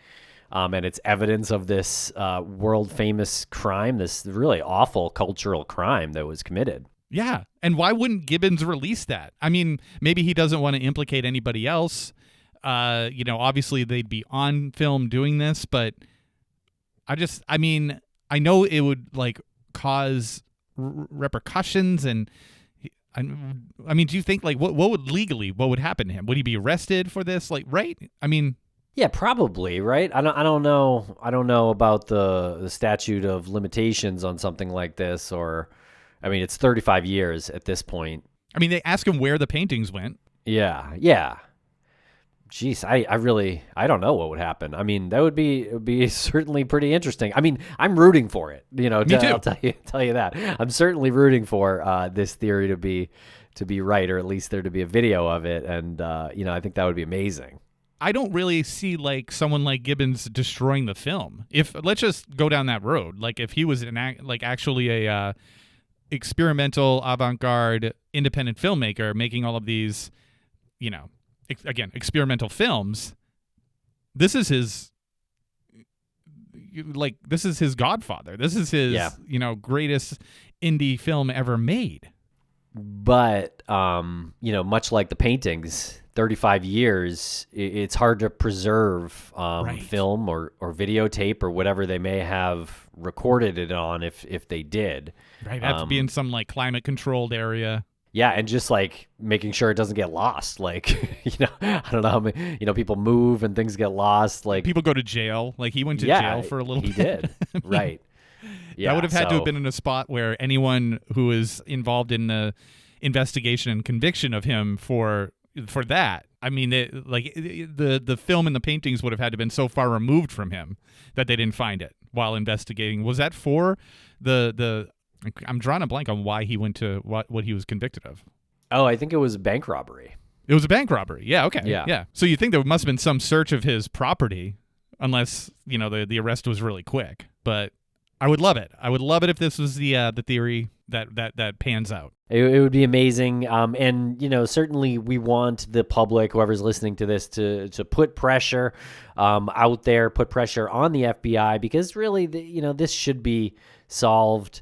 And it's evidence of this world famous crime, this really awful cultural crime that was committed. Yeah. And why wouldn't Gibbons release that? I mean, maybe he doesn't want to implicate anybody else. Obviously they'd be on film doing this, but I know it would cause repercussions. And I mean, do you think what would happen to him? Would he be arrested for this? Right? I mean, yeah, probably, right? I don't know about the statute of limitations on something like this, or I mean, it's 35 years at this point. I mean, they ask him where the paintings went. Yeah. Jeez, I don't know what would happen. I mean, it would be certainly pretty interesting. I mean, I'm rooting for it. Me too. I'll tell you that. I'm certainly rooting for this theory to be right, or at least there to be a video of it, and I think that would be amazing. I don't really see someone like Gibbons destroying the film. Let's just go down that road. If he was actually a experimental, avant-garde, independent filmmaker making all of these, again, experimental films, this is his Godfather. This is his greatest indie film ever made. But much like the paintings, 35 years, it's hard to preserve film or videotape or whatever they may have recorded it on if they did. Right, have to be in some climate controlled area. Yeah, and just like making sure it doesn't get lost. Like, I don't know how many, people move and things get lost. Like People go to jail. Like he went to yeah, jail for a little he bit. did. Right. Yeah, that would have had to have been in a spot where anyone who is involved in the investigation and conviction of him for that. I mean, the film and the paintings would have had to have been so far removed from him that they didn't find it while investigating. Was that for the? I'm drawing a blank on why he went to what he was convicted of. Oh, I think it was bank robbery. It was a bank robbery. Yeah. Okay. Yeah. So you think there must have been some search of his property, unless the arrest was really quick. But I would love it. I would love it if this was the theory that pans out. It would be amazing. And, certainly we want the public, whoever's listening to this, to put pressure out there, put pressure on the FBI, because really, this should be solved.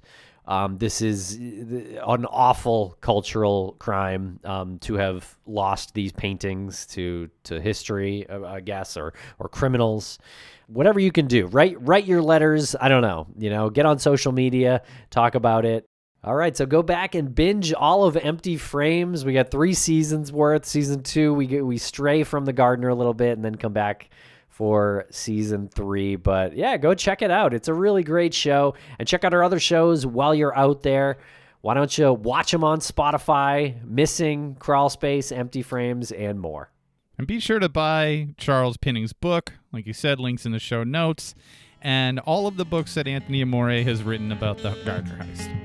This is an awful cultural crime to have lost these paintings to history, I guess, or criminals. Whatever you can do, write your letters. I don't know, get on social media, talk about it. All right, so go back and binge all of Empty Frames. We got 3 seasons worth. Season 2, we stray from the Gardner a little bit and then come back for season 3. But yeah, go check it out. It's a really great show. And check out our other shows while you're out there. Why don't you watch them on Spotify? Missing, Crawlspace, Empty Frames, and more. And be sure to buy Charles Pinning's book. Like you said, links in the show notes. And all of the books that Anthony Amore has written about the Gardner heist.